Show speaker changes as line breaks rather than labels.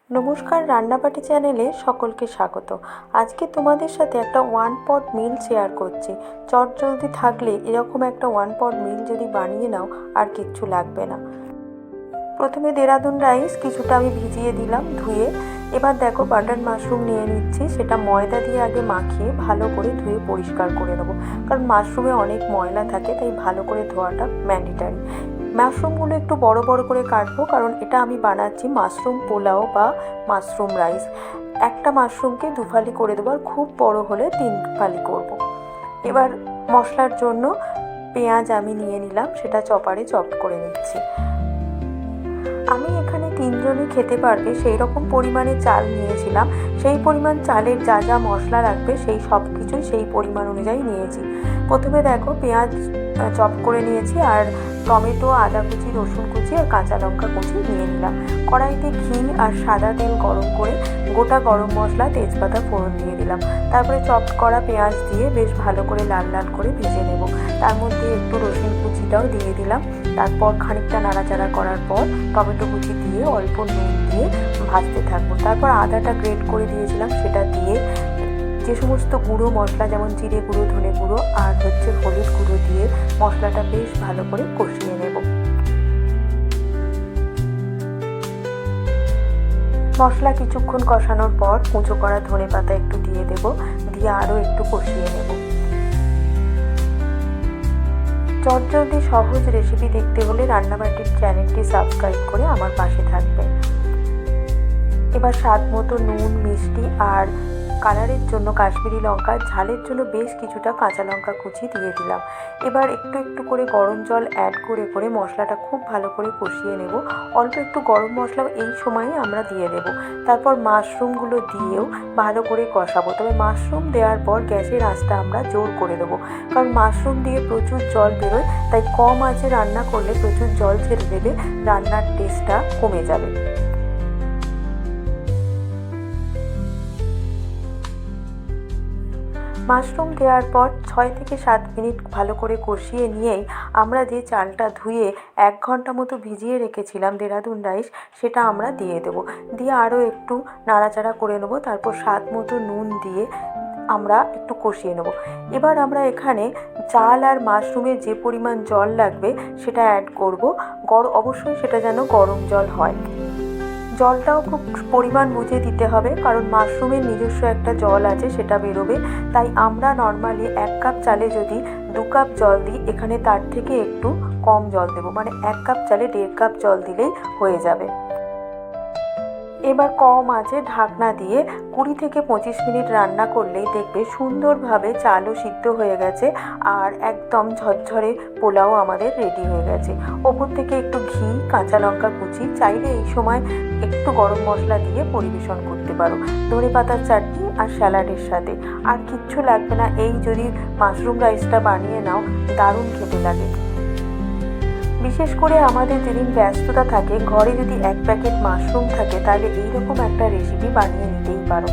নমস্কার, রান্নাবাটি চ্যানেলে সকলকে স্বাগত। আজকে তোমাদের সাথে একটা ওয়ান পট মিল শেয়ার করছি। চটজলদি থাকলে এরকম একটা ওয়ান পট মিল যদি বানিয়ে নাও আর কিচ্ছু লাগবে না। প্রথমে দেরাদুন রাইস কিছুটা আমি ভিজিয়ে দিলাম ধুয়ে। এবার দেখো বাটার মাশরুম নিয়ে নিচ্ছি, সেটা ময়দা দিয়ে আগে মাখিয়ে ভালো করে ধুয়ে পরিষ্কার করে নেবো, কারণ মাশরুমে অনেক ময়লা থাকে, তাই ভালো করে ধোয়াটা ম্যান্ডেটারি। মাশরুমগুলো একটু বড় বড় করে কাটবো, কারণ এটা আমি বানাচ্ছি মাশরুম পোলাও বা মাশরুম রাইস। একটা মাশরুমকে দুফালি করে দেবো, আর খুব বড় হলে 3 ফালি করব। এবার মশলার জন্য পেঁয়াজ আমি নিয়ে নিলাম, সেটা চপারে চপ করে নিচ্ছি। আমি এখানে 3 জনই খেতে পারবে সেই রকম পরিমাণে চাল নিয়েছিলাম। সেই পরিমাণ চালের যা যা মশলা লাগবে সেই সব কিছুই সেই পরিমাণ অনুযায়ী নিয়েছি। প্রথমে দেখো পেঁয়াজ চপ করে নিয়েছি, আর টমেটো, আদা কুচি, রসুন কুচি আর কাঁচা লঙ্কা কুচি নিয়ে নিলাম। কড়াইতে ঘি আর সাদা তেল গরম করে গোটা গরম মশলা, তেজপাতা ফোড়ন দিয়ে দিলাম। তারপরে চপ করা পেঁয়াজ দিয়ে বেশ ভালো করে লাল লাল করে ভেজে নেব। তার মধ্যে একটু রসুন কুচিটাও দিয়ে দিলাম। তারপর খানিকটা নাড়াচাড়া করার পর টমেটো কুচি দিয়ে অল্প নুন দিয়ে ভাজতে থাকবো। তারপর আদাটা গ্রেট করে দিয়েছিলাম, সেটা দিয়ে যে সমস্ত গুঁড়ো মশলা যেমন জিরে গুঁড়ো, ধনে গুঁড়ো আর হলুদ গুঁড়ো দিয়ে মশলাটা বেশ ভালো করে কষিয়ে নেব। মশলা কিছুক্ষণ কষানোর পর কুঁচো করা ধনে পাতা একটু দিয়ে দেব, দিয়ে আরও একটু কষিয়ে নেব। চটজলদি সহজ রেসিপি দেখতে হলে রান্নাবাটির চ্যানেলটি সাবস্ক্রাইব করে আমার পাশে থাকবে। এবার স্বাদ মতো নুন, মিষ্টি আর কালারের জন্য কাশ্মীরি লঙ্কা, ঝালের জন্য বেশ কিছুটা কাঁচা লঙ্কা কুচি দিয়ে দিলাম। এবার একটু একটু করে গরম জল অ্যাড করে করে মশলাটা খুব ভালো করে কষিয়ে নেব। অল্প একটু গরম মশলা এই সময়ে আমরা দিয়ে দেব। তারপর মাশরুমগুলো দিয়েও ভালো করে কষাবো। তবে মাশরুম দেওয়ার পর গ্যাসের আঁচটা আমরা জোর করে দেবো, কারণ মাশরুম দিয়ে প্রচুর জল বেরোয়, তাই কম আঁচে রান্না করলে প্রচুর জল ছেড়ে দেবে, রান্নার টেস্টটা কমে যাবে। মাশরুম দেওয়ার পর 6 থেকে 7 মিনিট ভালো করে কষিয়ে নিয়েই আমরা যে চালটা ধুয়ে 1 ঘন্টা মতো ভিজিয়ে রেখেছিলাম দেরাদুন রাইস, সেটা আমরা দিয়ে দেবো। দিয়ে আরও একটু নাড়াচাড়া করে নেবো। তারপর স্বাদ মতো নুন দিয়ে আমরা একটু কষিয়ে নেব। এবার আমরা এখানে চাল আর মাশরুমের যে পরিমাণ জল লাগবে সেটা অ্যাড করব। অবশ্যই সেটা যেন গরম জল হয়। জলটাও খুব পরিমাণ বুঝে দিতে হবে, কারণ মাশরুমের নিজস্ব একটা জল আছে, সেটা বেরোবে। তাই আমরা নর্মালি 1 কাপ চালে যদি 2 কাপ জল দিই, এখানে তার থেকে একটু কম জল দেবো, মানে 1 কাপ চালে 1.5 কাপ জল দিলেই হয়ে যাবে। এবার কম আঁচে ঢাকনা দিয়ে 20 থেকে 25 মিনিট রান্না করলেই দেখবে সুন্দরভাবে চালও সিদ্ধ হয়ে গেছে, আর একদম ঝরঝরে পোলাও আমাদের রেডি হয়ে গেছে। ওপর থেকে একটু ঘি, কাঁচা লঙ্কা কুচি, চাইলে এই সময় একটু গরম মশলা দিয়ে পরিবেশন করতে পারো ধনে পাতার চাটনি আর স্যালাডের সাথে। আর কিচ্ছু লাগবে না, এই যদি মাশরুম রাইসটা বানিয়ে নাও দারুণ খেতে লাগে। বিশেষ করে আমাদের যেদিন ব্যস্ততা থাকে, ঘরে যদি 1 প্যাকেট মাশরুম থাকে, তাহলে এইরকম একটা রেসিপি বানিয়ে নিতেই পারো।